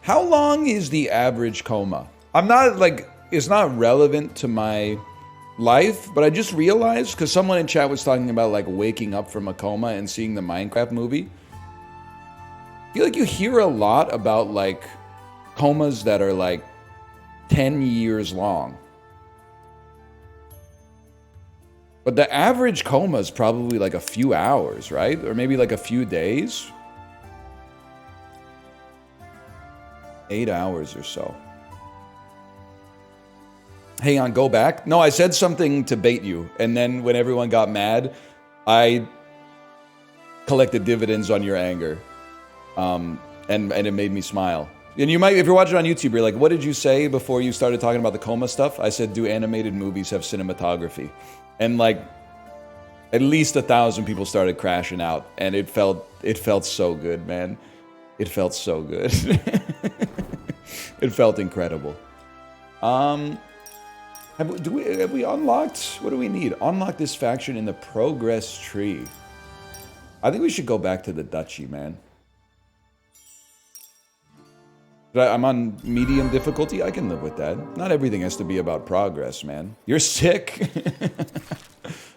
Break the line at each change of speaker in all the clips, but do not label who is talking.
How long is the average coma? I'm not like, it's not relevant to my life, but I just realized, because someone in chat was talking about like waking up from a coma and seeing the Minecraft movie. I feel like you hear a lot about like comas that are like 10 years long. But the average coma is probably like a few hours, right? Or maybe like a few days. 8 hours or so. Hang on, go back. No, I said something to bait you. And then when everyone got mad, I collected dividends on your anger. And it made me smile. And you might, if you're watching on YouTube, you're like, what did you say before you started talking about the coma stuff? I said, do animated movies have cinematography? And like, at least 1,000 people started crashing out. And it felt so good, man. It felt so good. It felt incredible. Have we unlocked? What do we need? Unlock this faction in the progress tree. I think we should go back to the Duchy, man. I'm on medium difficulty. I can live with that. Not everything has to be about progress, man. You're sick.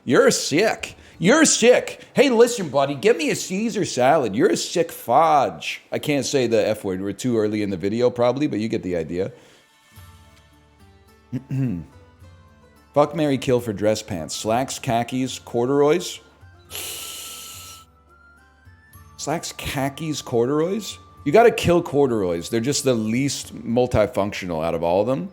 You're sick. You're sick. Hey, listen, buddy. Get me a Caesar salad. You're a sick fudge. I can't say the F word. We're too early in the video, probably, but you get the idea. Fuck, marry, kill for dress pants. Slacks, khakis, corduroys. Slacks, khakis, corduroys? You gotta kill corduroys. They're just the least multifunctional out of all of them.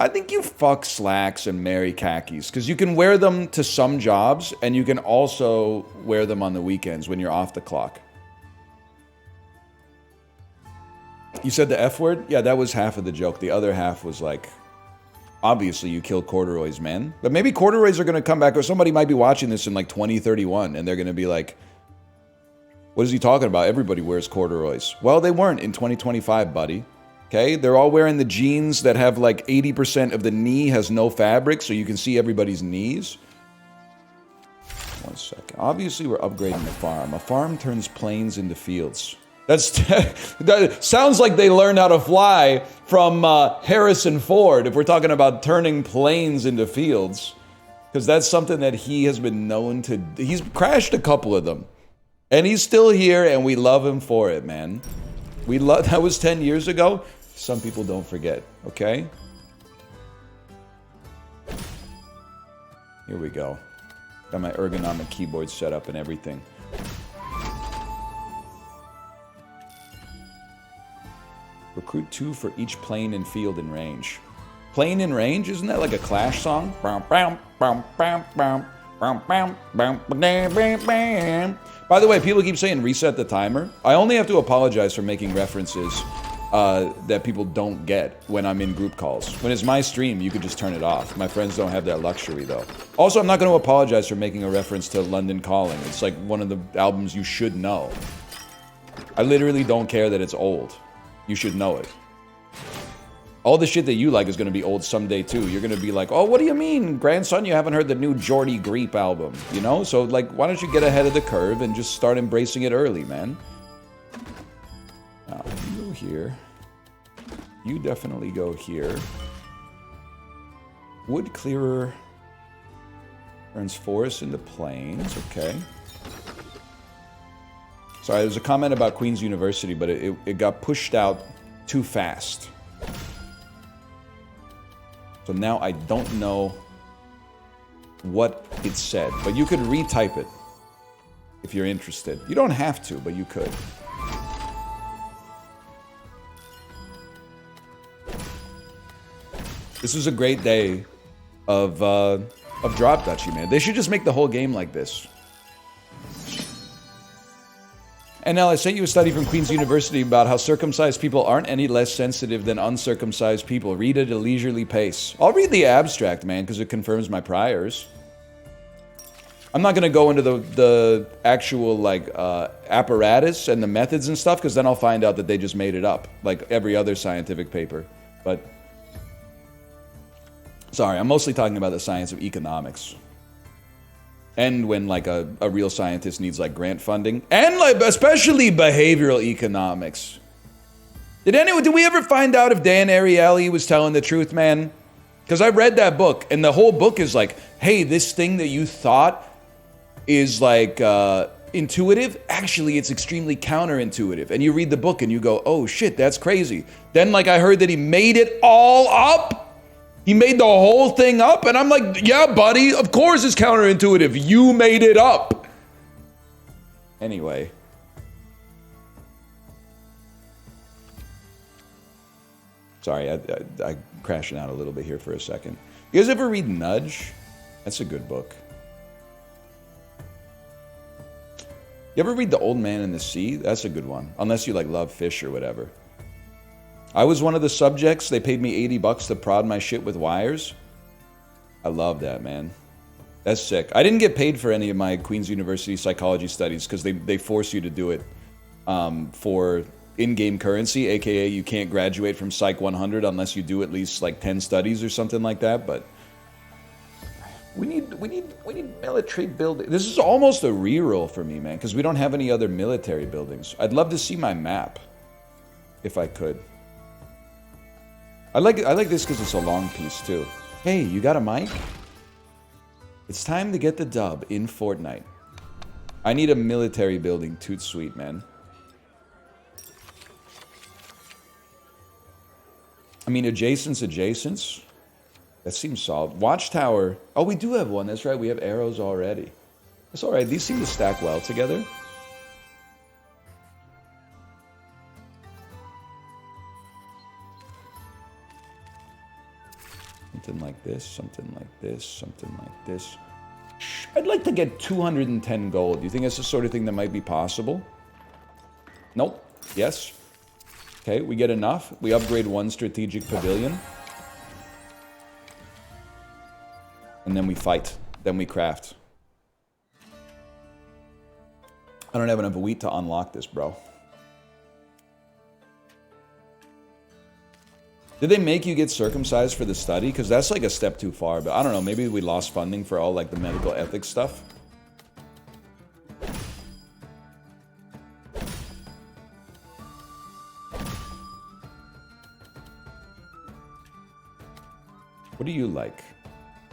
I think you fuck slacks and marry khakis, because you can wear them to some jobs, and you can also wear them on the weekends when you're off the clock. You said the F word? Yeah, that was half of the joke. The other half was like, obviously you kill corduroys, man. But maybe corduroys are going to come back, or somebody might be watching this in like 2031, and they're going to be like, what is he talking about? Everybody wears corduroys. Well, they weren't in 2025, buddy. Okay? They're all wearing the jeans that have like 80% of the knee has no fabric, so you can see everybody's knees. 1 second. Obviously, we're upgrading the farm. A farm turns plains into fields. That sounds like they learned how to fly from Harrison Ford, if we're talking about turning plains into fields. Because that's something that he has been known to... He's crashed a couple of them. And he's still here, and we love him for it, man. That was 10 years ago. Some people don't forget, okay? Here we go. Got my ergonomic keyboard set up and everything. Recruit 2 for each plane and field in range. Plane in range? Isn't that like a Clash song? By the way, people keep saying reset the timer. I only have to apologize for making references that people don't get when I'm in group calls. When it's my stream, you could just turn it off. My friends don't have that luxury, though. Also, I'm not going to apologize for making a reference to London Calling. It's like one of the albums you should know. I literally don't care that it's old. You should know it. All the shit that you like is going to be old someday, too. You're going to be like, oh, what do you mean, grandson? You haven't heard the new Geordie Greep album, you know? So, like, why don't you get ahead of the curve and just start embracing it early, man? Now, you go here. You definitely go here. Wood clearer turns forest into plains. Okay. Sorry, there's a comment about Queen's University, but it got pushed out too fast. So now I don't know what it said, but you could retype it if you're interested. You don't have to, but you could. This was a great day of Drop Duchy, man. They should just make the whole game like this. And now I sent you a study from Queen's University about how circumcised people aren't any less sensitive than uncircumcised people. Read it at a leisurely pace. I'll read the abstract, man, because it confirms my priors. I'm not going to go into the actual, like, apparatus and the methods and stuff, because then I'll find out that they just made it up, like every other scientific paper. But, sorry, I'm mostly talking about the science of economics. And when like a real scientist needs like grant funding. And like especially behavioral economics. Did we ever find out if Dan Ariely was telling the truth, man? Because I read that book, and the whole book is like, hey, this thing that you thought is like intuitive, actually it's extremely counterintuitive. And you read the book and you go, oh shit, that's crazy. Then like I heard that he made it all up. He made the whole thing up, and I'm like, yeah, buddy, of course it's counterintuitive. You made it up. Anyway. Sorry, I crashing out a little bit here for a second. You guys ever read Nudge? That's a good book. You ever read The Old Man and the Sea? That's a good one. Unless you like love fish or whatever. I was one of the subjects. They paid me $80 to prod my shit with wires. I love that, man. That's sick. I didn't get paid for any of my Queen's University psychology studies because they force you to do it for in-game currency, aka you can't graduate from Psych 100 unless you do at least like 10 studies or something like that. But we need military building. This is almost a reroll for me, man, because we don't have any other military buildings. I'd love to see my map if I could. I like this because it's a long piece too. Hey, you got a mic? It's time to get the dub in Fortnite. I need a military building, toot sweet, man. I mean, adjacents. That seems solid. Watchtower. Oh, we do have one. That's right. We have arrows already. That's all right. These seem to stack well together. Something like this. Something like this. Something like this. I'd like to get 210 gold. Do you think that's the sort of thing that might be possible? Nope. Yes. Okay, we get enough. We upgrade one strategic pavilion. And then we fight. Then we craft. I don't have enough wheat to unlock this, bro. Did they make you get circumcised for the study? Because that's like a step too far. But I don't know. Maybe we lost funding for all like the medical ethics stuff. What do you like?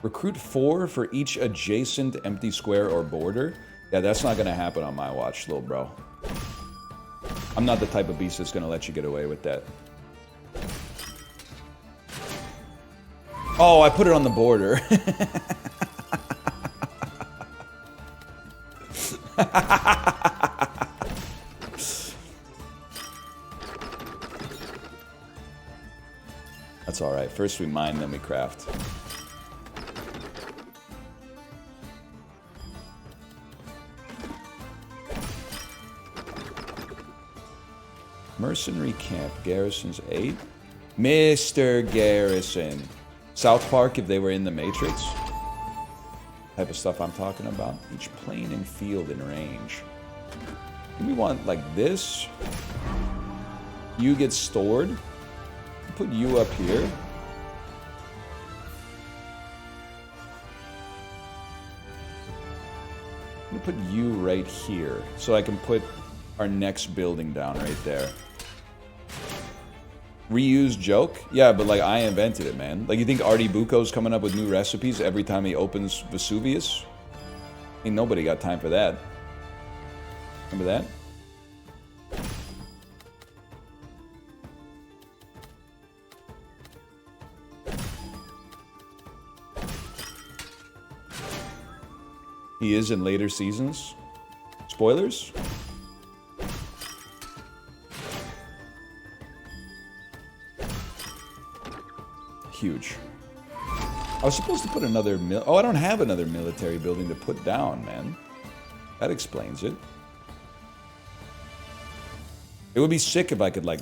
Recruit 4 for each adjacent empty square or border? Yeah, that's not gonna happen on my watch, little bro. I'm not the type of beast that's gonna let you get away with that. Oh, I put it on the border. That's alright. First we mine, then we craft. Mercenary camp. Garrison's 8. Mr. Garrison. South Park, if they were in the Matrix. Type of stuff I'm talking about. Each plane and field in range. We want like this. You get stored. Put you up here. I'm gonna put you right here, so I can put our next building down right there. Reused joke? Yeah, but like I invented it, man. Like you think Artie Bucco's coming up with new recipes every time he opens Vesuvius? Ain't nobody got time for that. Remember that? He is in later seasons. Spoilers? Huge. I was supposed to put another oh, I don't have another military building to put down, man. That explains it. It would be sick if I could, like...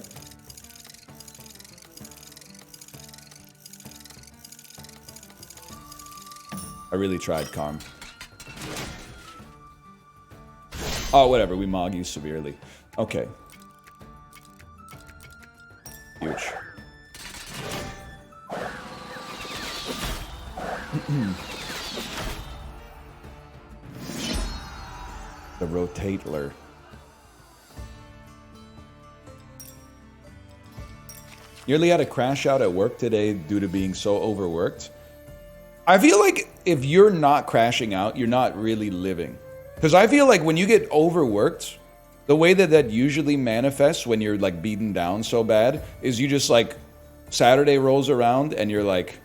I really tried, Karm. Oh, whatever. We mog you severely. Okay. Huge. rotatler. Nearly had a crash out at work today due to being so overworked. I feel like if you're not crashing out, you're not really living. Because I feel like when you get overworked, the way that that usually manifests when you're like beaten down so bad is you just like Saturday rolls around and you're like,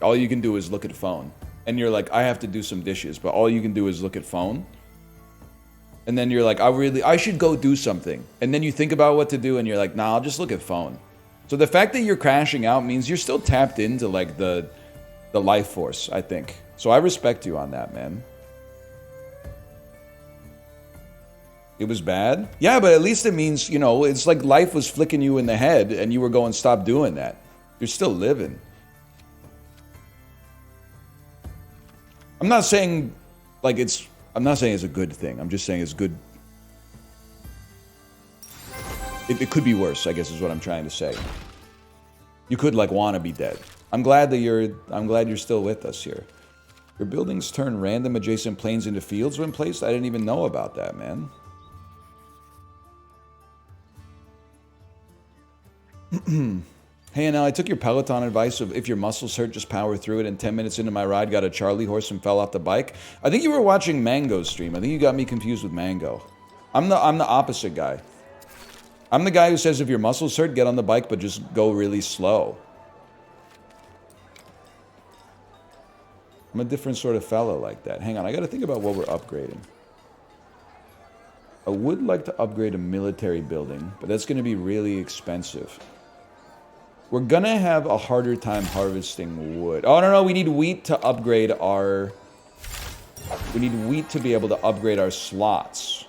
all you can do is look at phone. And you're like, I have to do some dishes, but all you can do is look at phone. And then you're like, I should go do something. And then you think about what to do and you're like, nah, I'll just look at phone. So the fact that you're crashing out means you're still tapped into like the life force, I think. So I respect you on that, man. It was bad? Yeah, but at least it means, you know, it's like life was flicking you in the head and you were going, stop doing that. You're still living. I'm not saying it's a good thing. I'm just saying it's good. It could be worse, I guess is what I'm trying to say. You could like want to be dead. I'm glad you're still with us here. Your buildings turn random adjacent planes into fields when placed? I didn't even know about that, man. Hey, Anel, I took your Peloton advice of if your muscles hurt, just power through it. And 10 minutes into my ride, got a Charlie horse and fell off the bike. I think you were watching Mango's stream. I think you got me confused with Mango. I'm the opposite guy. I'm the guy who says if your muscles hurt, get on the bike, but just go really slow. I'm a different sort of fellow like that. Hang on, I gotta think about what we're upgrading. I would like to upgrade a military building, but that's gonna be really expensive. We're gonna have a harder time harvesting wood. Oh, no, we need wheat to upgrade our... We need wheat to be able to upgrade our slots.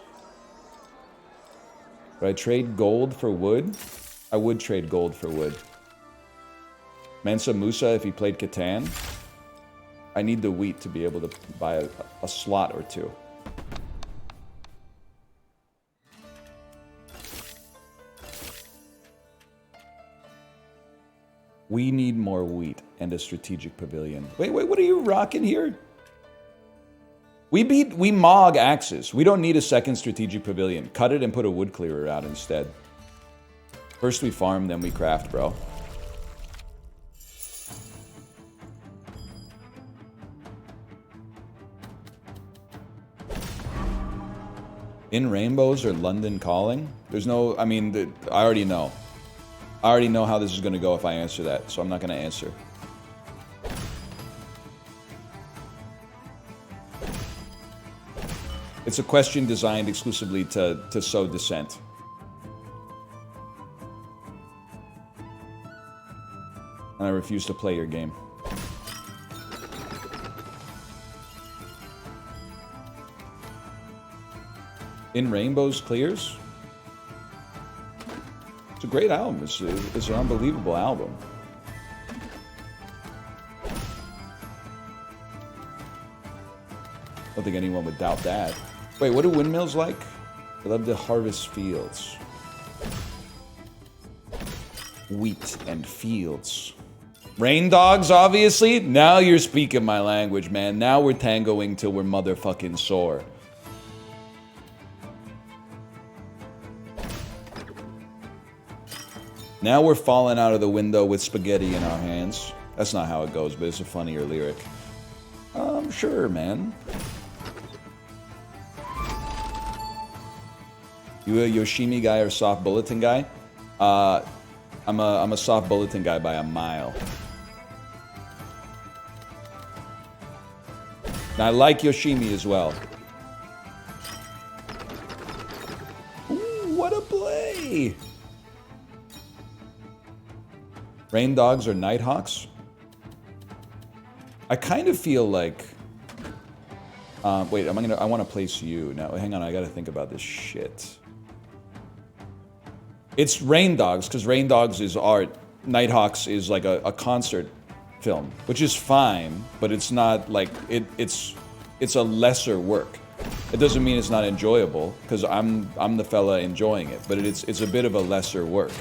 Would I trade gold for wood? I would trade gold for wood. Mansa Musa if he played Catan. I need the wheat to be able to buy a slot or two. We need more wheat and a strategic pavilion. Wait, what are you rocking here? We mog axes. We don't need a second strategic pavilion. Cut it and put a wood clearer out instead. First we farm, then we craft, bro. In Rainbows or London Calling? There's no, I mean, I already know. I already know how this is going to go if I answer that, so I'm not going to answer. It's a question designed exclusively to sow dissent. And I refuse to play your game. In Rainbows Clears? It's a great album. It's an unbelievable album. I don't think anyone would doubt that. Wait, what do windmills like? I love to harvest fields. Wheat and fields. Rain dogs, obviously? Now you're speaking my language, man. Now we're tangoing till we're motherfucking sore. Now we're falling out of the window with spaghetti in our hands. That's not how it goes, but it's a funnier lyric. Sure, man. You a Yoshimi guy or soft bulletin guy? I'm a soft bulletin guy by a mile. And I like Yoshimi as well. Ooh, what a play! Rain dogs or nighthawks? I kind of feel like... wait, I want to place you. Now, hang on, I gotta think about this shit. It's Rain Dogs, because Rain Dogs is art. Nighthawks is like a concert film, which is fine, but it's not like... It's a lesser work. It doesn't mean it's not enjoyable, because I'm the fella enjoying it, but it's a bit of a lesser work.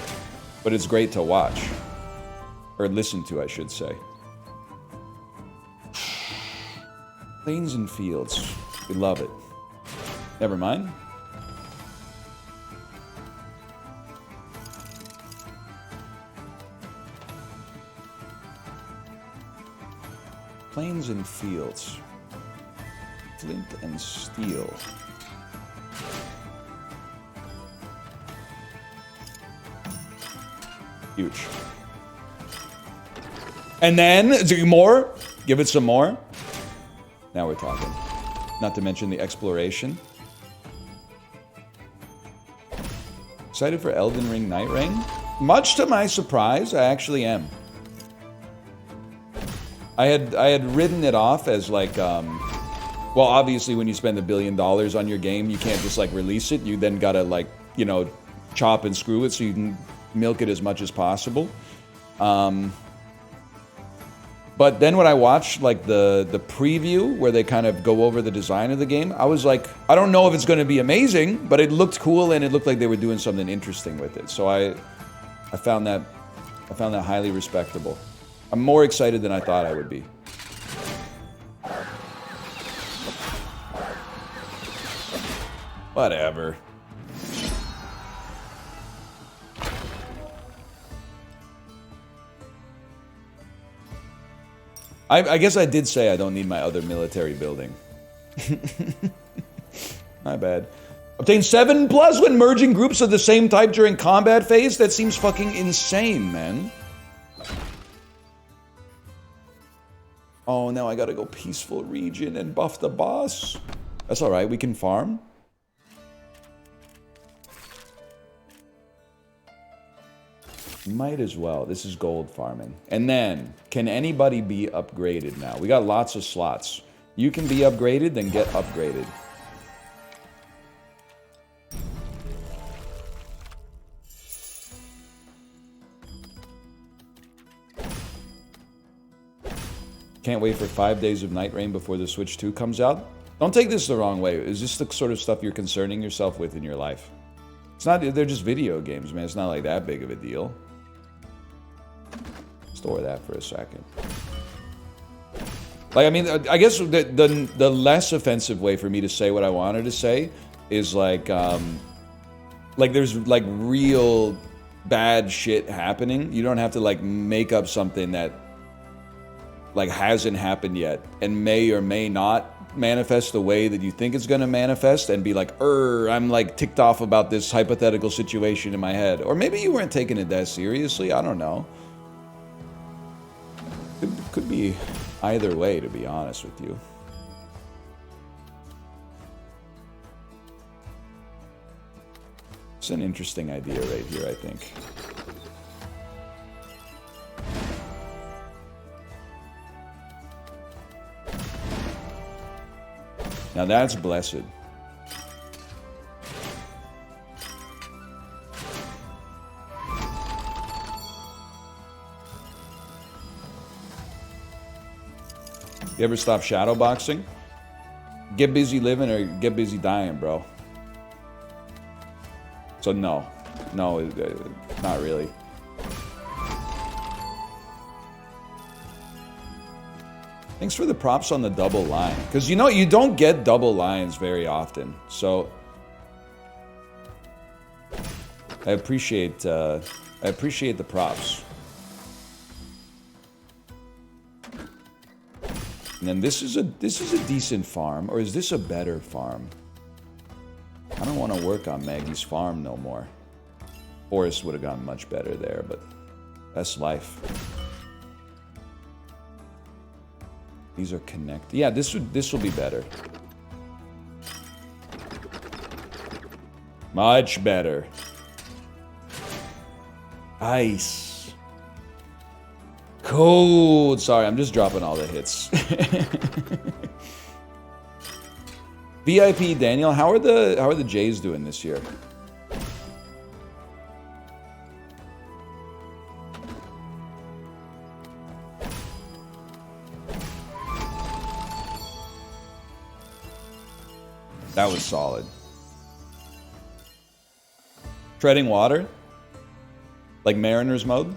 But it's great to watch. Or listen to, I should say. Plains and fields. We love it. Never mind. Plains and fields. Flint and steel. Huge. And then, more? Give it some more. Now we're talking. Not to mention the exploration. Excited for Elden Ring Night Rain? Much to my surprise, I actually am. I had written it off as like, well, obviously when you spend $1 billion on your game, you can't just like release it. You then gotta like, you know, chop and screw it so you can milk it as much as possible. But then when I watched like the preview where they kind of go over the design of the game, I was like, I don't know if it's going to be amazing, but it looked cool and it looked like they were doing something interesting with it. So I found that highly respectable. I'm more excited than I thought I would be. Whatever. I guess I did say I don't need my other military building. My bad. Obtain 7+ when merging groups of the same type during combat phase? That seems fucking insane, man. Oh, now I gotta go peaceful region and buff the boss. That's alright, we can farm. Might as well. This is gold farming. And then, can anybody be upgraded now? We got lots of slots. You can be upgraded, then get upgraded. Can't wait for 5 days of Night Rain before the Switch 2 comes out. Don't take this the wrong way. Is this the sort of stuff you're concerning yourself with in your life? It's not, they're just video games, man. It's not like that big of a deal. Store that for a second. Like, I mean, I guess the less offensive way for me to say what I wanted to say is like there's like real bad shit happening. You don't have to like make up something that like hasn't happened yet and may or may not manifest the way that you think it's going to manifest and be like, I'm like ticked off about this hypothetical situation in my head. Or maybe you weren't taking it that seriously. I don't know. Could be either way, to be honest with you. It's an interesting idea right here, I think. Now that's blessed. You ever stop shadowboxing? Get busy living or get busy dying, bro. So no, not really. Thanks for the props on the double line. Because you know, you don't get double lines very often. So I appreciate the props. And then this is a decent farm, or is this a better farm? I don't want to work on Maggie's farm no more. Forest would have gone much better there, but that's life. These are connected. Yeah, this will be better. Much better. Ice. Cold. Sorry, I'm just dropping all the hits. VIP Daniel, how are the Jays doing this year? That was solid. Treading water? Like Mariner's mode?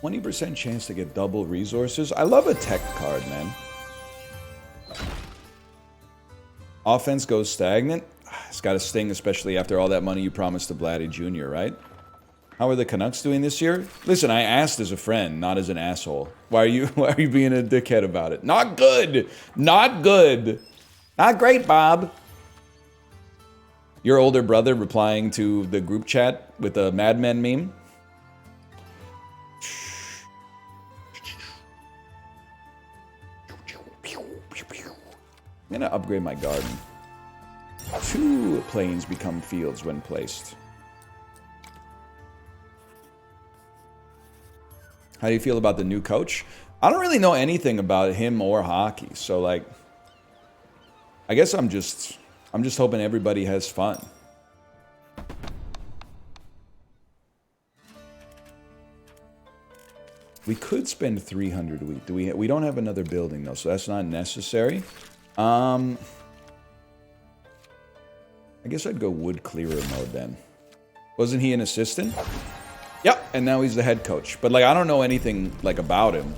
20% chance to get double resources. I love a tech card, man. Offense goes stagnant. It's got to sting, especially after all that money you promised to Vladdy Jr., right? How are the Canucks doing this year? Listen, I asked as a friend, not as an asshole. Why are you being a dickhead about it? Not good. Not good. Not great, Bob. Your older brother replying to the group chat with a Mad Men meme. I'm gonna upgrade my garden. 2 planes become fields when placed. How do you feel about the new coach? I don't really know anything about him or hockey, so like, I guess I'm just hoping everybody has fun. We could spend 300 a week. We don't have another building though, so that's not necessary. I guess I'd go wood clearer mode then. Wasn't he an assistant? Yep, and now he's the head coach. But like, I don't know anything like about him,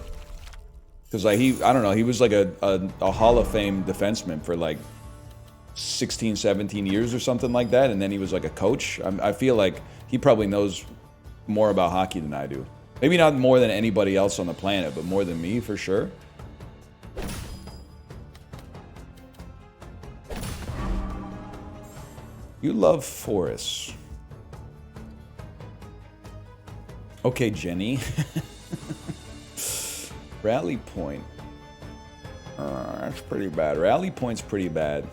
because like I don't know, he was like a Hall of Fame defenseman for like 16, 17 years or something like that, and then he was like a coach. I feel like he probably knows more about hockey than I do. Maybe not more than anybody else on the planet, but more than me for sure. You love forests. Okay, Jenny. Rally point. That's pretty bad. Rally point's pretty bad.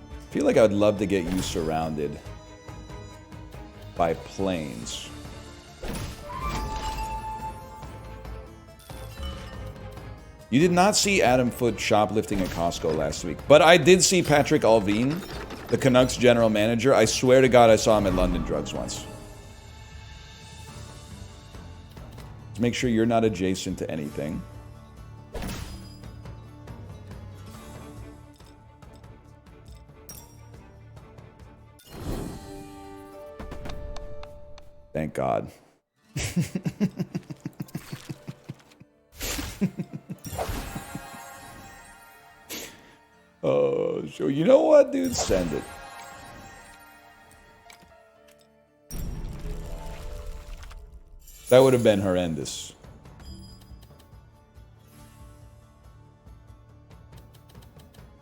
I feel like I'd love to get you surrounded by planes. You did not see Adam Foote shoplifting at Costco last week, but I did see Patrick Alvin, the Canucks general manager. I swear to God I saw him at London Drugs once. Just make sure you're not adjacent to anything. Thank God. Oh, sure. You know what, dude? Send it. That would have been horrendous.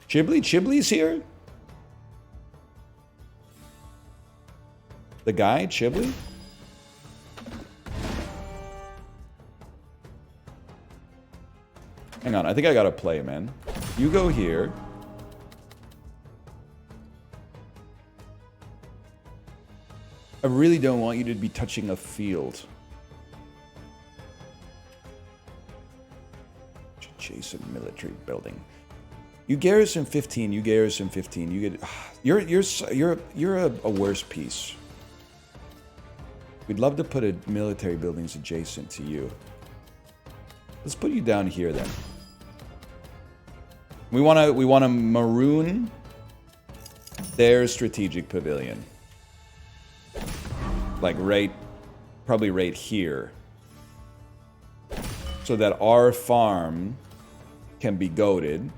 Chibley's here? The guy, Chibley? Hang on, I think I gotta play, man. You go here. I really don't want you to be touching a field. Adjacent military building. You garrison 15. You garrison 15. You get. You're a worse piece. We'd love to put a military buildings adjacent to you. Let's put you down here then. We want to maroon their strategic pavilion. Like probably right here. So that our farm can be goated.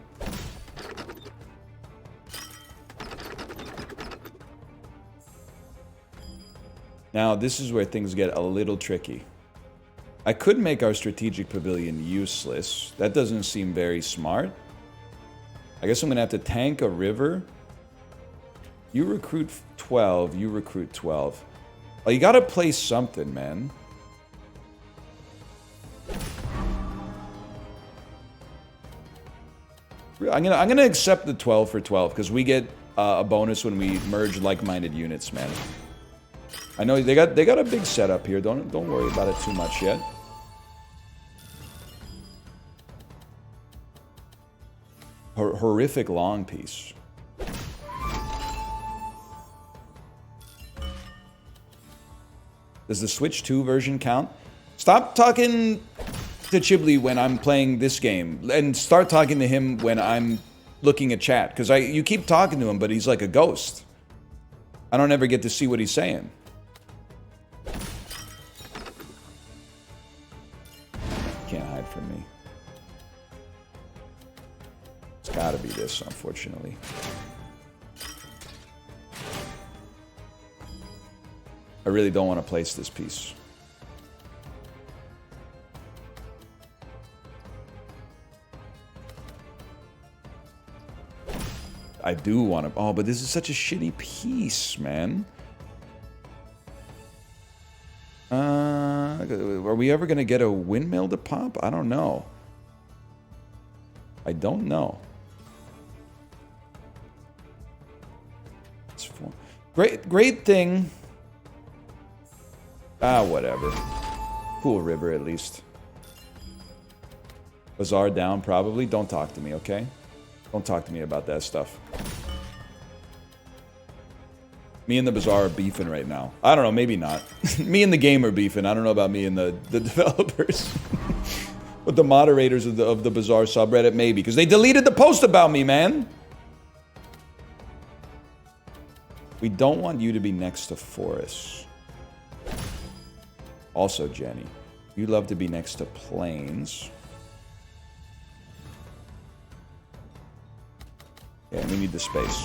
Now, this is where things get a little tricky. I could make our strategic pavilion useless. That doesn't seem very smart. I guess I'm going to have to tank a river. You recruit 12. You recruit 12. Oh, you got to play something, man. I'm gonna accept the 12 for 12 because we get a bonus when we merge like-minded units, man. I know they got a big setup here. Don't worry about it too much yet. Horrific long piece. Does the Switch 2 version count? Stop talking to Chibley when I'm playing this game, and start talking to him when I'm looking at chat, because you keep talking to him, but he's like a ghost. I don't ever get to see what he's saying. Can't hide from me. Gotta be this, unfortunately. I really don't want to place this piece. I do want to... Oh, but this is such a shitty piece, man. Are we ever going to get a windmill to pop? I don't know. I don't know. It's great thing. Ah, whatever. Cool river, at least. Bazaar down, probably. Don't talk to me, okay? Don't talk to me about that stuff. Me and the Bazaar are beefing right now. I don't know, maybe not. Me and the game are beefing. I don't know about me and the developers. But the moderators of the Bazaar subreddit, maybe. Because they deleted the post about me, man. We don't want you to be next to forests. Also, Jenny, you love to be next to plains. Yeah, we need the space.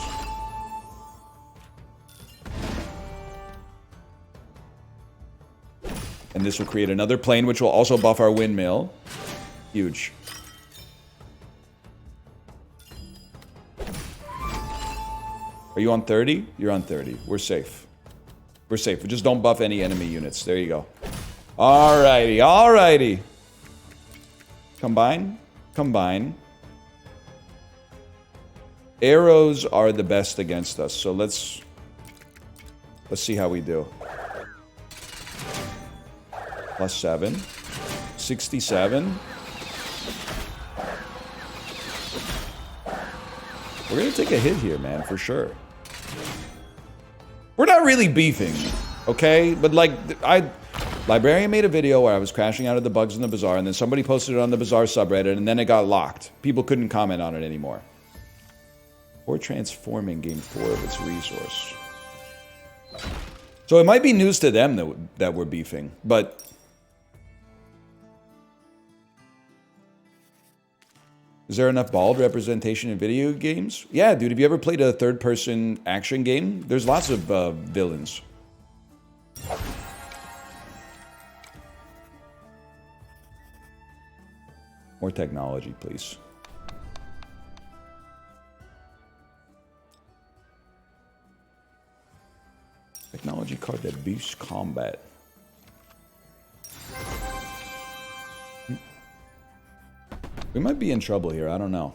And this will create another plane, which will also buff our windmill. Huge. Are you on 30? You're on 30. We're safe. We're safe. We just don't buff any enemy units. There you go. Alrighty, alrighty. Combine. Combine. Arrows are the best against us, so let's see how we do. +7. 67. We're gonna take a hit here, man, for sure. We're not really beefing, okay? But like, Librarian made a video where I was crashing out of the bugs in the Bazaar, and then somebody posted it on the Bazaar subreddit, and then it got locked. People couldn't comment on it anymore. Or transforming gained 4 of its resource. So it might be news to them that we're beefing, but... Is there enough bald representation in video games? Yeah, dude, have you ever played a third-person action game? There's lots of villains. More technology, please. Technology card that boosts combat. We might be in trouble here, I don't know.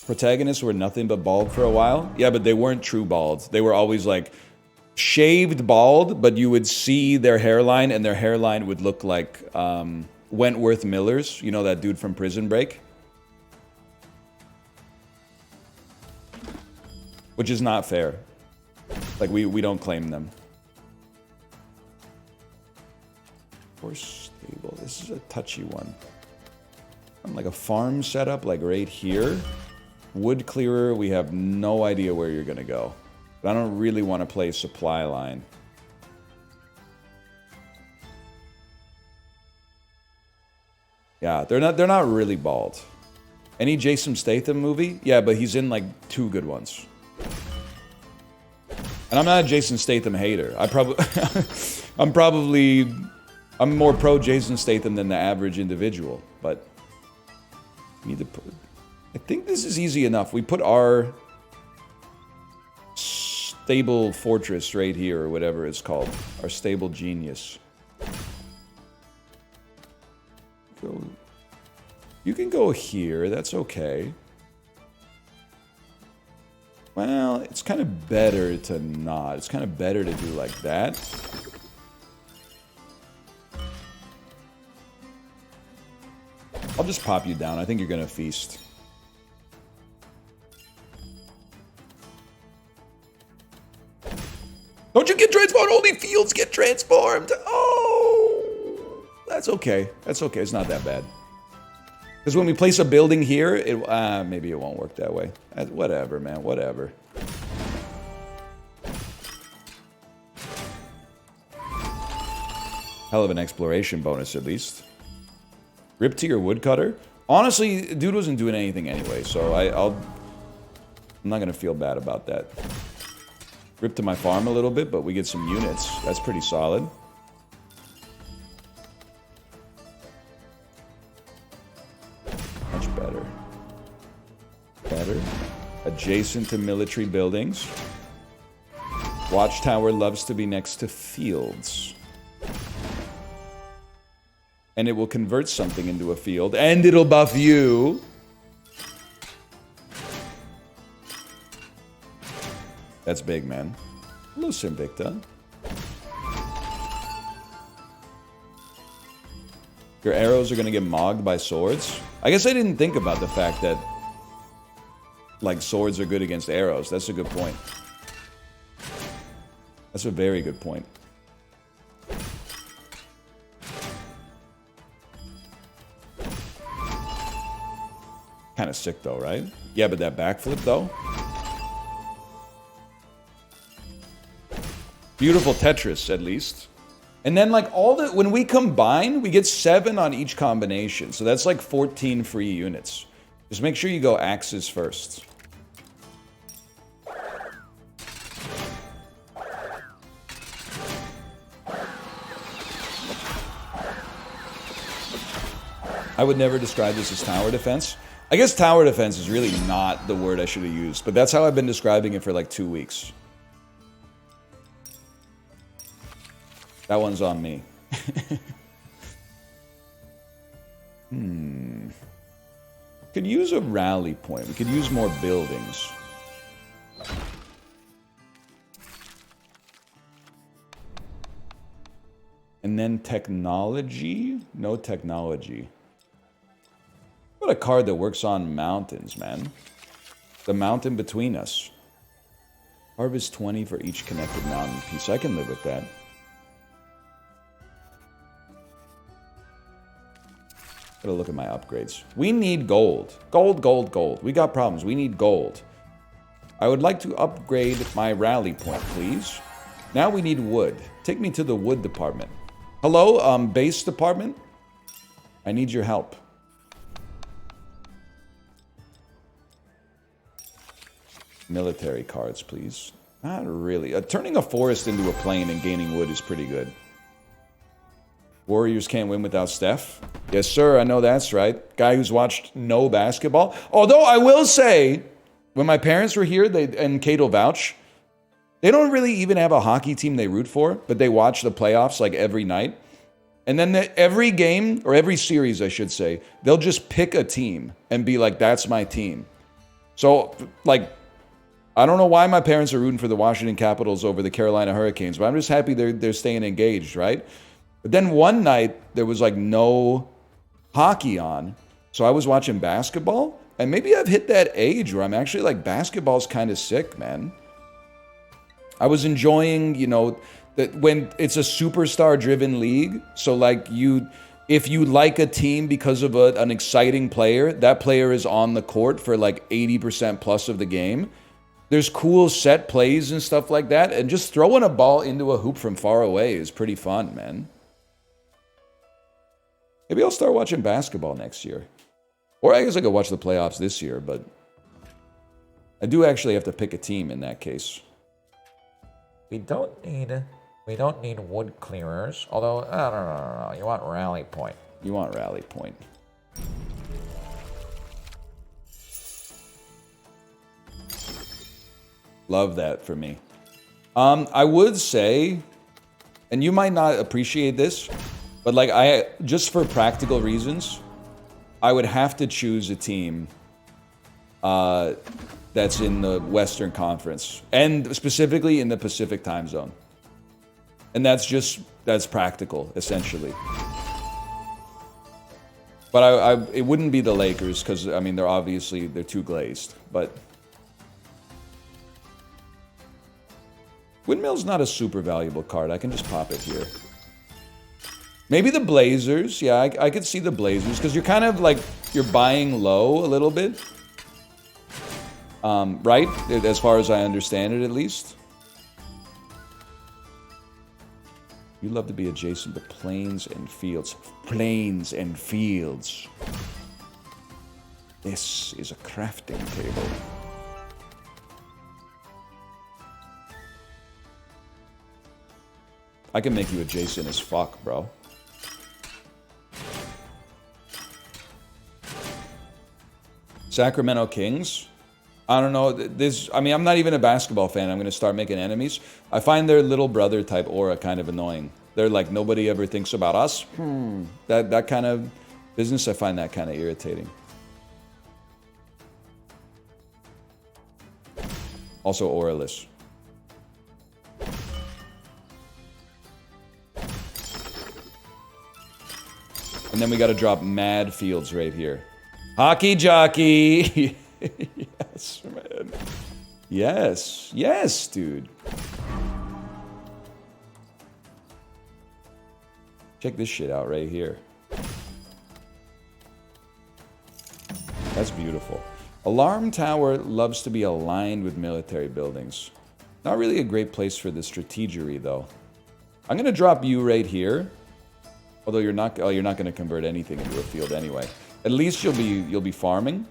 Protagonists were nothing but bald for a while. Yeah, but they weren't true bald. They were always like shaved bald, but you would see their hairline, and their hairline would look like Wentworth Miller's. You know that dude from Prison Break? Which is not fair. Like, we don't claim them. Horse stable. This is a touchy one. Like a farm setup, like right here. Wood clearer, we have no idea where you're gonna go. But I don't really want to play supply line. Yeah, they're not really bald. Any Jason Statham movie? Yeah, but he's in like 2 good ones. And I'm not a Jason Statham hater. I'm more pro Jason Statham than the average individual, but we need to put... I think this is easy enough. We put our stable fortress right here, or whatever it's called. Our stable genius. You can go here, that's okay. Well, it's kind of better to not. It's kind of better to do like that. I'll just pop you down. I think you're gonna feast. Don't you get transformed? Only fields get transformed. Oh, that's okay. That's okay. It's not that bad. Because when we place a building here, maybe it won't work that way. Whatever, man. Whatever. Hell of an exploration bonus, at least. Rip to your woodcutter. Honestly, dude wasn't doing anything anyway, so I'm not gonna feel bad about that. Rip to my farm a little bit, but we get some units. That's pretty solid. Much better. Better. Adjacent to military buildings. Watchtower loves to be next to fields. And it will convert something into a field, and it'll buff you. That's big, man. Hello, Simvicta. Your arrows are gonna get mogged by swords? I guess I didn't think about the fact that, like, swords are good against arrows. That's a good point. That's a very good point. Kind of sick, though, right? Yeah, but that backflip, though? Beautiful Tetris, at least. And then, like, when we combine, we get 7 on each combination. So that's like 14 free units. Just make sure you go axes first. I would never describe this as tower defense. I guess tower defense is really not the word I should have used, but that's how I've been describing it for like 2 weeks. That one's on me. Could use a rally point. We could use more buildings. And then technology? No technology. What a card that works on mountains, man. The mountain between us. Harvest 20 for each connected mountain piece. I can live with that. Gotta look at my upgrades. We need gold. Gold, gold, gold. We got problems. We need gold. I would like to upgrade my rally point, please. Now we need wood. Take me to the wood department. Hello, base department? I need your help. Military cards, please. Not really. Turning a forest into a plain and gaining wood is pretty good. Warriors can't win without Steph. Yes, sir, I know that's right. Guy who's watched no basketball. Although I will say, when my parents were here, and Kate will vouch, they don't really even have a hockey team they root for, but they watch the playoffs like every night. And then every game, or every series, I should say, they'll just pick a team and be like, that's my team. So, like, I don't know why my parents are rooting for the Washington Capitals over the Carolina Hurricanes, but I'm just happy they're staying engaged, right? But then one night, there was like no hockey on, so I was watching basketball, and maybe I've hit that age where I'm actually like, basketball's kind of sick, man. I was enjoying, you know, that when it's a superstar-driven league, so like if you like a team because of an exciting player, that player is on the court for like 80% plus of the game. There's cool set plays and stuff like that, and just throwing a ball into a hoop from far away is pretty fun, man. Maybe I'll start watching basketball next year. Or I guess I could watch the playoffs this year, but I do actually have to pick a team in that case.
We don't need wood clearers. Although, no. You want rally point.
You want rally point. Love that for me. I would say, and you might not appreciate this, but like just for practical reasons, I would have to choose a team that's in the Western Conference, and specifically in the Pacific time zone. And that's practical, essentially. But it wouldn't be the Lakers, because, I mean, they're too glazed. But Windmill's not a super valuable card. I can just pop it here. Maybe the Blazers. Yeah, I could see the Blazers, because you're kind of like, you're buying low a little bit. Right? As far as I understand it, at least. You love to be adjacent to plains and fields. Plains and fields. This is a crafting table. I can make you adjacent as fuck, bro. Sacramento Kings? I don't know. I mean, I'm not even a basketball fan. I'm going to start making enemies. I find their little brother type aura kind of annoying. They're like, nobody ever thinks about us. That kind of business, I find that kind of irritating. Also auraless. And then we got to drop mad fields right here. Hockey jockey! Yes, man. Yes. Yes, dude. Check this shit out right here. That's beautiful. Alarm tower loves to be aligned with military buildings. Not really a great place for the strategery, though. I'm going to drop you right here. Although you're not going to convert anything into a field anyway. At least you'll be farming.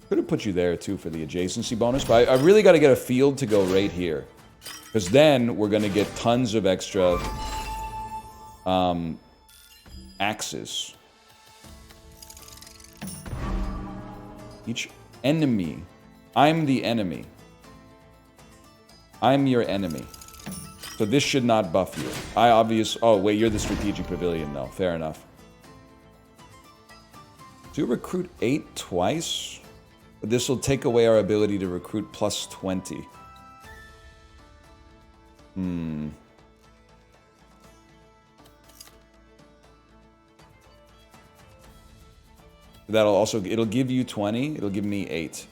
Could have put you there too for the adjacency bonus, but I really got to get a field to go right here, because then we're going to get tons of extra axes. Each enemy. I'm the enemy. I'm your enemy. So this should not buff you. Oh, wait, you're the strategic pavilion, though. Fair enough. Do you recruit 8 twice? But this will take away our ability to recruit plus 20. It'll give you 20. It'll give me 8.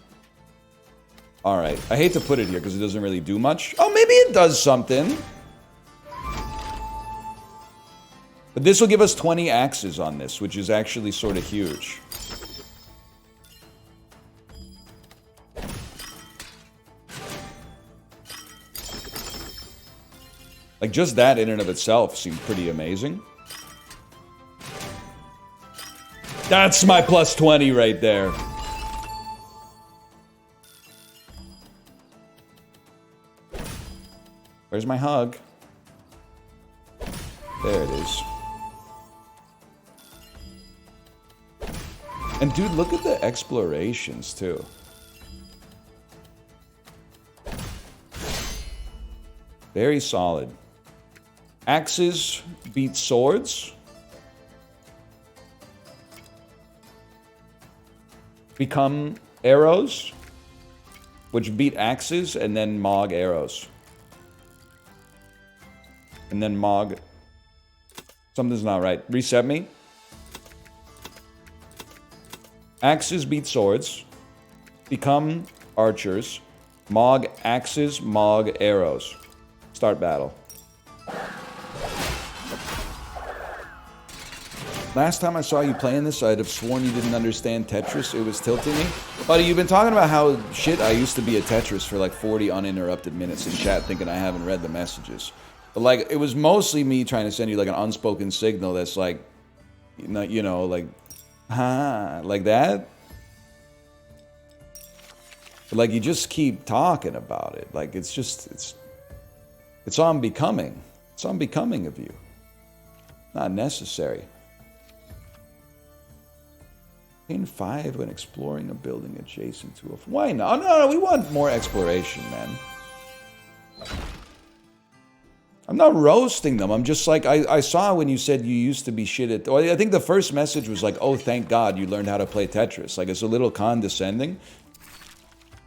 Alright. I hate to put it here because it doesn't really do much. Oh, maybe it does something. But this will give us 20 axes on this, which is actually sort of huge. Like, just that in and of itself seemed pretty amazing. That's my plus 20 right there. Where's my hug? There it is. And dude, look at the explorations too. Very solid. Axes beat swords. Become arrows, which beat axes, and then Mog arrows. And then Mog... Something's not right. Reset me. Axes beat swords. Become archers. Mog axes, Mog arrows. Start battle. Last time I saw you playing this, I'd have sworn you didn't understand Tetris. It was tilting me. Buddy, you've been talking about how shit I used to be at Tetris for like 40 uninterrupted minutes in chat thinking I haven't read the messages. But like, it was mostly me trying to send you like an unspoken signal that's like, you know, like, like that. But like, you just keep talking about it. Like, it's just, it's unbecoming. It's unbecoming of you. Not necessary. Gain 5 when exploring a building adjacent to a... Why not? No, we want more exploration, man. I'm not roasting them. I'm just like, I saw when you said you used to be shit at... I think the first message was like, oh, thank God you learned how to play Tetris. Like, it's a little condescending.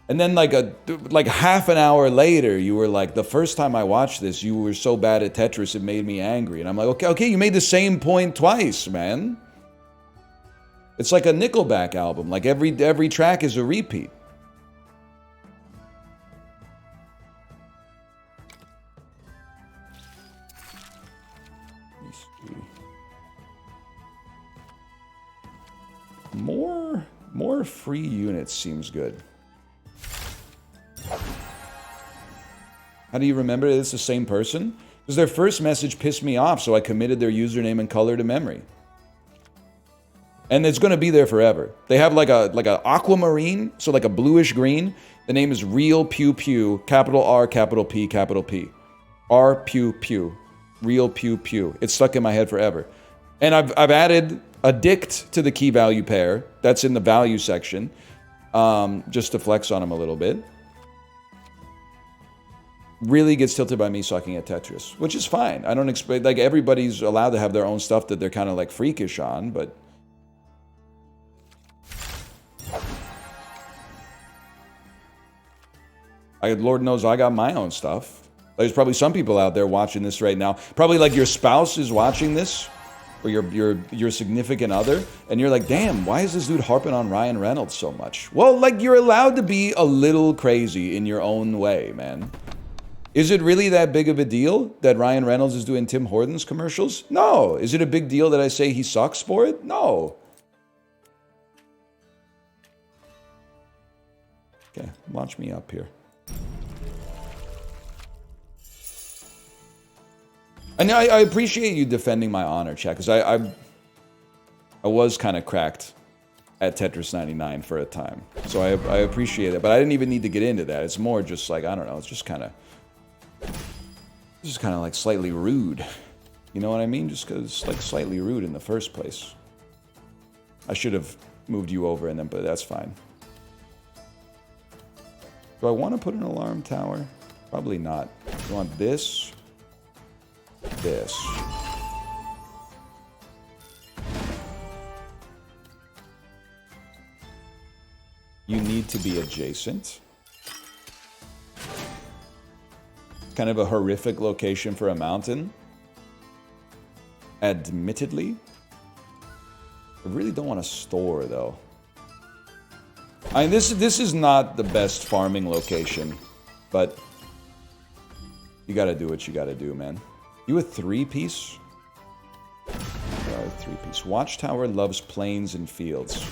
And then like half an hour later, you were like, the first time I watched this, you were so bad at Tetris, it made me angry. And I'm like, okay, you made the same point twice, man. It's like a Nickelback album. Like every track is a repeat. More free units seems good. How do you remember it's the same person? Because their first message pissed me off, so I committed their username and color to memory. And it's going to be there forever. They have like a aquamarine, so like a bluish green. The name is Real Pew Pew, capital R, capital P, capital P. R Pew Pew. Real Pew Pew. It's stuck in my head forever. And I've added a dict to the key value pair. That's in the value section. Just to flex on them a little bit. Really gets tilted by me sucking at Tetris, which is fine. I don't expect, like, everybody's allowed to have their own stuff that they're kind of like freakish on, but Lord knows I got my own stuff. There's probably some people out there watching this right now. Probably like your spouse is watching this, or your significant other, and you're like, damn, why is this dude harping on Ryan Reynolds so much? Well, like, you're allowed to be a little crazy in your own way, man. Is it really that big of a deal that Ryan Reynolds is doing Tim Hortons commercials? No. Is it a big deal that I say he sucks for it? No. Okay, launch me up here. And I appreciate you defending my honor, chat, because I was kind of cracked at Tetris 99 for a time. So I appreciate it, but I didn't even need to get into that. It's more just like, I don't know, it's just kind of like slightly rude. You know what I mean? Just because it's like slightly rude in the first place. I should have moved you over and then, but that's fine. Do I want to put an alarm tower? Probably not. I want this. This. You need to be adjacent. Kind of a horrific location for a mountain. Admittedly. I really don't want to store, though. I mean, this is not the best farming location, but you gotta do what you gotta do, man. You a 3-piece? You are a 3-piece. Watchtower loves plains and fields.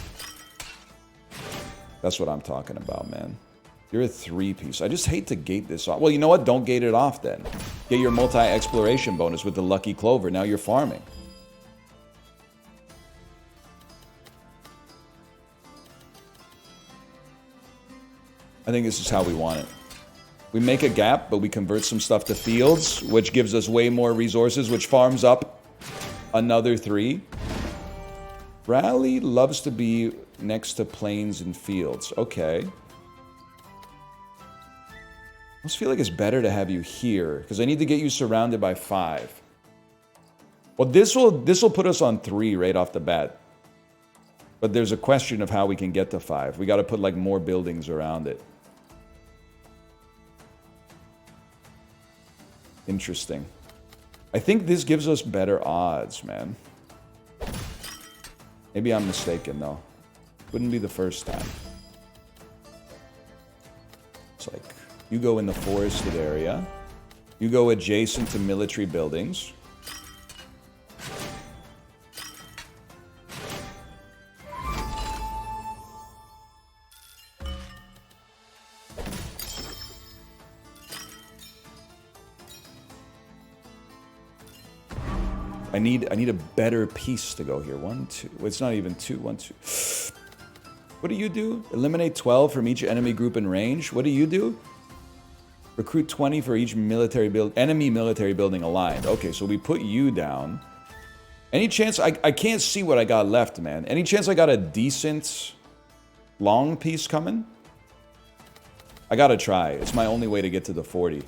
That's what I'm talking about, man. You're a 3-piece. I just hate to gate this off. Well, you know what? Don't gate it off then. Get your multi-exploration bonus with the Lucky Clover. Now you're farming. I think this is how we want it. We make a gap, but we convert some stuff to fields, which gives us way more resources, which farms up another 3. Rally loves to be next to plains and fields. Okay. I almost feel like it's better to have you here, because I need to get you surrounded by 5. Well, this will put us on 3 right off the bat. But there's a question of how we can get to 5. We got to put like more buildings around it. Interesting. I think this gives us better odds, man. Maybe I'm mistaken, though. Wouldn't be the first time. It's like, you go in the forested area. You go adjacent to military buildings. I need a better piece to go here. 1, 2. Well, it's not even 2. 1, 2. What do you do? Eliminate 12 from each enemy group in range. What do you do? Recruit 20 for each enemy military building aligned. Okay, so we put you down. Any chance... I can't see what I got left, man. Any chance I got a decent long piece coming? I gotta try. It's my only way to get to the 40.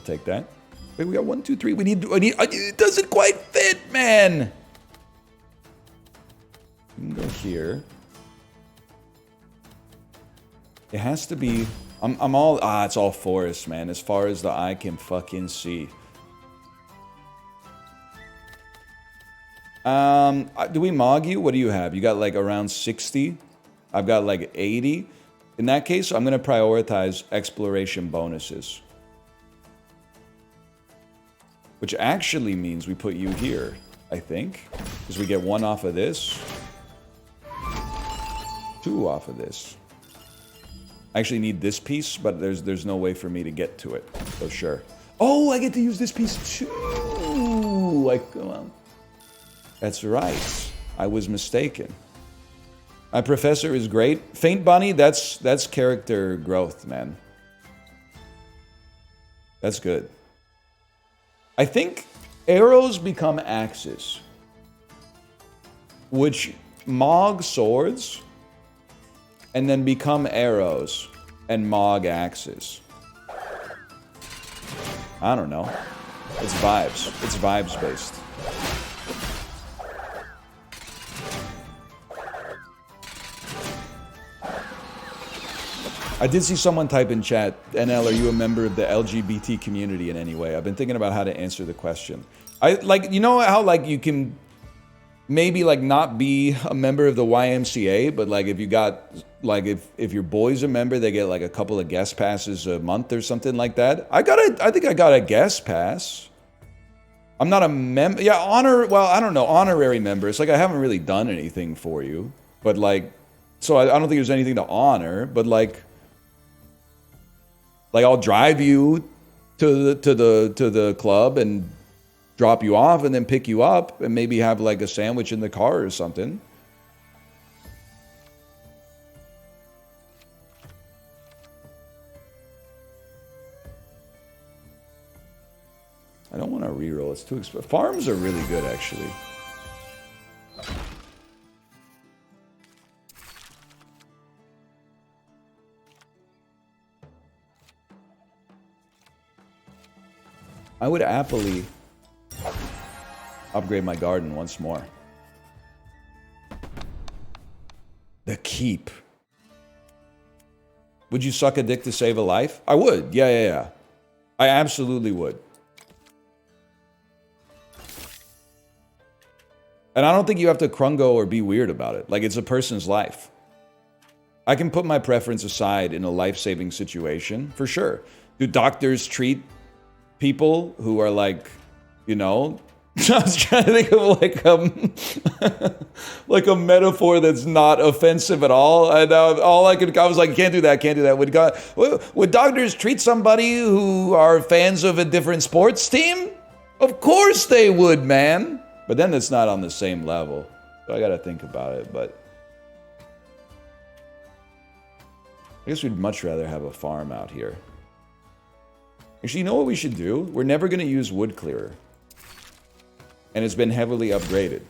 Take that. Wait, we got 1, 2, 3. We need. It doesn't quite fit, man. We can go here. It has to be. I'm all. It's all forest, man. As far as the eye can fucking see. Do we mog you? What do you have? You got like around 60. I've got like 80. In that case, I'm gonna prioritize exploration bonuses. Which actually means we put you here, I think. Because we get 1 off of this. 2 off of this. I actually need this piece, but there's no way for me to get to it. So sure. Oh, I get to use this piece too. Like, well, that's right. I was mistaken. My professor is great. Faint Bunny, that's character growth, man. That's good. I think arrows become axes, which Mog swords, and then become arrows, and Mog axes. I don't know. It's vibes. It's vibes based. I did see someone type in chat, NL, are you a member of the LGBT community in any way? I've been thinking about how to answer the question. You know how, like, you can maybe, like, not be a member of the YMCA, but, like, if you got, like, if your boy's a member, they get, like, a couple of guest passes a month or something like that. I think I got a guest pass. I'm not a member. Yeah, well, I don't know, honorary member. It's like I haven't really done anything for you. But, like, so I don't think there's anything to honor, but, like I'll drive you to the club and drop you off and then pick you up and maybe have like a sandwich in the car or something. I don't want to reroll. It's too expensive. Farms are really good, actually. I would happily upgrade my garden once more. The keep. Would you suck a dick to save a life? I would. Yeah. I absolutely would. And I don't think you have to krungo or be weird about it. Like, it's a person's life. I can put my preference aside in a life-saving situation, for sure. Do doctors treat people who are like, you know, I was trying to think of like a metaphor that's not offensive at all. And I was like, can't do that. Would doctors treat somebody who are fans of a different sports team? Of course they would, man. But then it's not on the same level. So I got to think about it. But I guess we'd much rather have a farm out here. Actually, you know what we should do? We're never going to use wood clearer. And it's been heavily upgraded.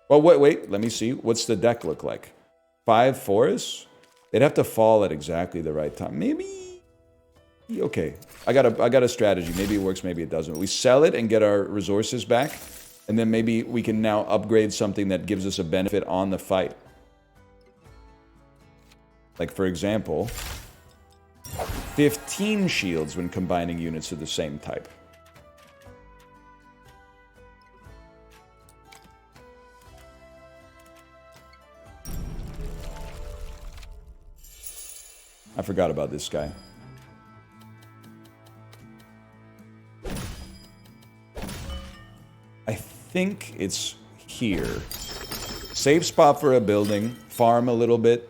Well, wait, let me see. What's the deck look like? 5 forests? They'd have to fall at exactly the right time. Maybe... Okay, I got a strategy. Maybe it works, maybe it doesn't. We sell it and get our resources back. And then maybe we can now upgrade something that gives us a benefit on the fight. Like, for example... 15 shields when combining units of the same type. I forgot about this guy. I think it's here. Safe spot for a building. Farm a little bit.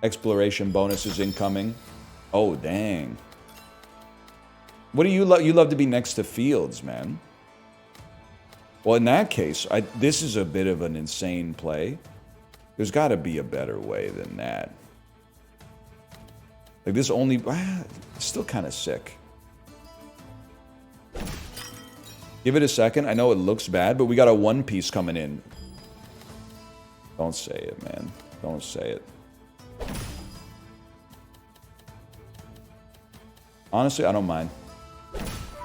Exploration bonuses incoming. Oh, dang. What do you love? You love to be next to fields, man. Well, in that case, this is a bit of an insane play. There's got to be a better way than that. Like, this only... still kind of sick. Give it a second. I know it looks bad, but we got a one piece coming in. Don't say it, man. Don't say it. Honestly, I don't mind.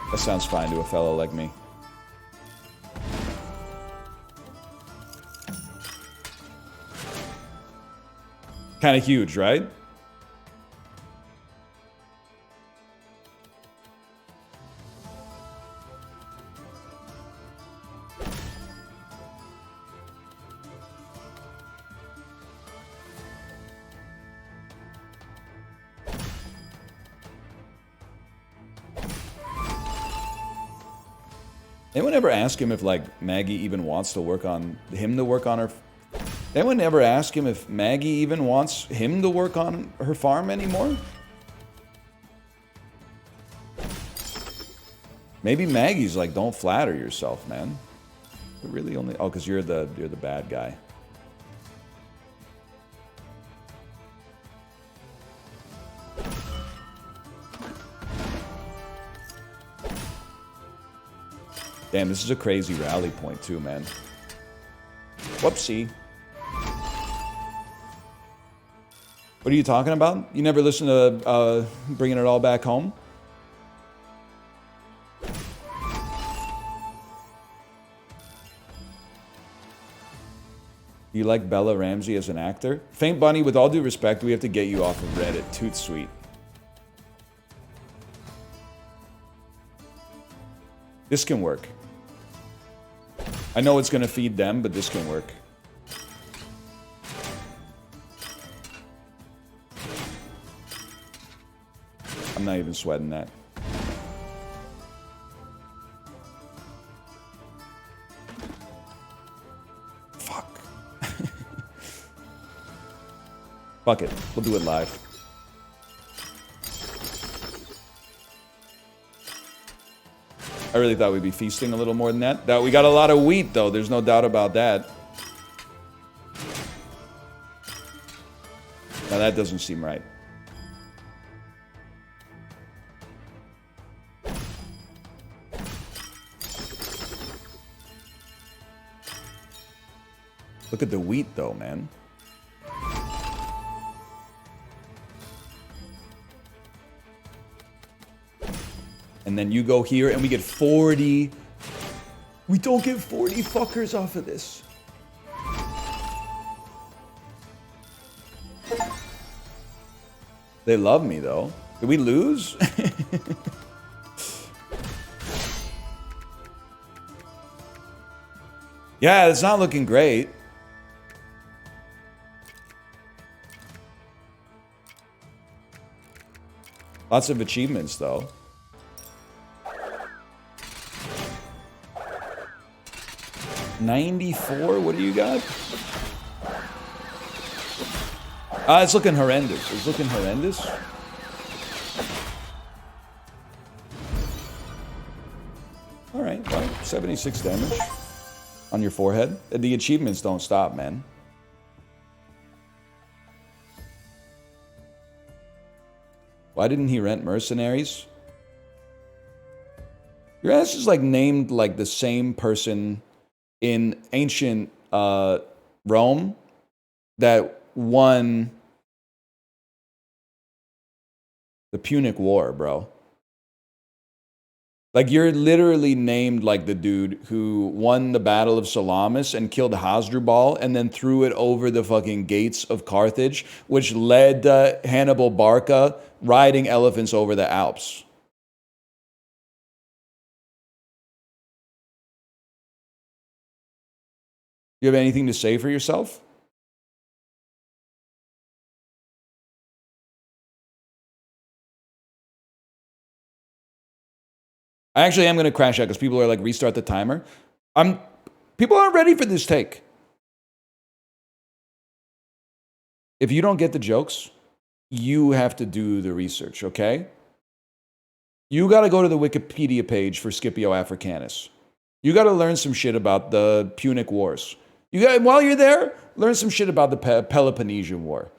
That sounds fine to a fellow like me. Kind of huge, right? Anyone ever ask him if, like, Maggie even wants to work on... him to work on her Anyone ever ask him if Maggie even wants him to work on her farm anymore? Maybe Maggie's like, don't flatter yourself, man. But really only... Oh, because you're the bad guy. Damn, this is a crazy rally point too, man. Whoopsie. What are you talking about? You never listened to Bringing It All Back Home? You like Bella Ramsey as an actor? Faint Bunny, with all due respect, we have to get you off of Reddit. Toot sweet. This can work. I know it's going to feed them, but this can work. I'm not even sweating that. Fuck. Fuck it. We'll do it live. I really thought we'd be feasting a little more than that. We got a lot of wheat, though. There's no doubt about that. Now, that doesn't seem right. Look at the wheat, though, man. And then you go here, and we get 40. We don't get 40 fuckers off of this. They love me, though. Did we lose? Yeah, it's not looking great. Lots of achievements, though. $94? What do you got? It's looking horrendous. It's looking horrendous. Alright, well, 76 damage on your forehead. The achievements don't stop, man. Why didn't he rent mercenaries? Your ass is like named like the same person in ancient Rome that won the Punic War, bro. Like, you're literally named like the dude who won the Battle of Salamis and killed Hasdrubal and then threw it over the fucking gates of Carthage, which led Hannibal Barca riding elephants over the Alps. You have anything to say for yourself? I actually am going to crash out because people are like, restart the timer. People aren't ready for this take. If you don't get the jokes, you have to do the research, okay? You got to go to the Wikipedia page for Scipio Africanus. You got to learn some shit about the Punic Wars. While you're there, learn some shit about the Peloponnesian War.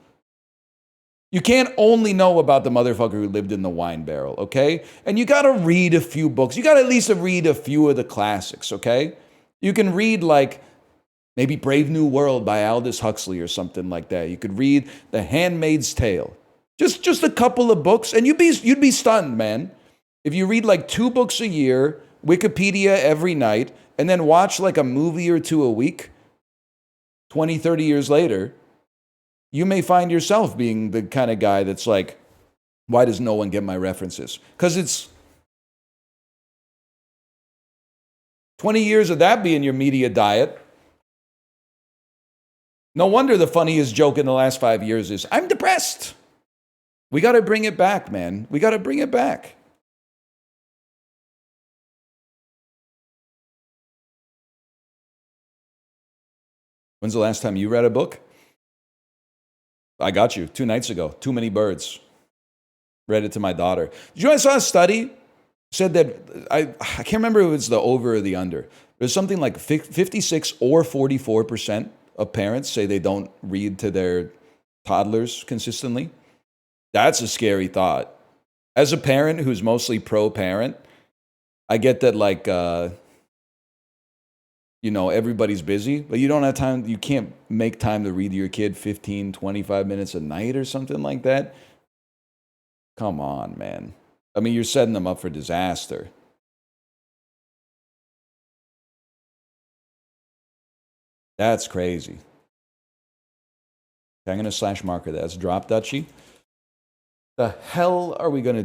You can't only know about the motherfucker who lived in the wine barrel, okay? And you gotta read a few books. You gotta at least read a few of the classics, okay? You can read like maybe Brave New World by Aldous Huxley or something like that. You could read The Handmaid's Tale. Just a couple of books, and you'd be stunned, man. If you read like 2 books a year, Wikipedia every night, and then watch like a movie or 2 a week, 20, 30 years later, you may find yourself being the kind of guy that's like, why does no one get my references? Because it's 20 years of that being your media diet. No wonder the funniest joke in the last 5 years is, I'm depressed. We got to bring it back, man. We got to bring it back. When's the last time you read a book? I got you 2 nights ago. Too Many Birds. Read it to my daughter. Did you know I saw a study said that I can't remember if it was the over or the under. There's something like 56 or 44% of parents say they don't read to their toddlers consistently. That's a scary thought. As a parent who's mostly pro-parent, I get that like everybody's busy, but you don't have time. You can't make time to read to your kid 15, 25 minutes a night or something like that. Come on, man. I mean, you're setting them up for disaster. That's crazy. Okay, I'm going to slash marker that. That's drop Duchy. The hell are we going to do?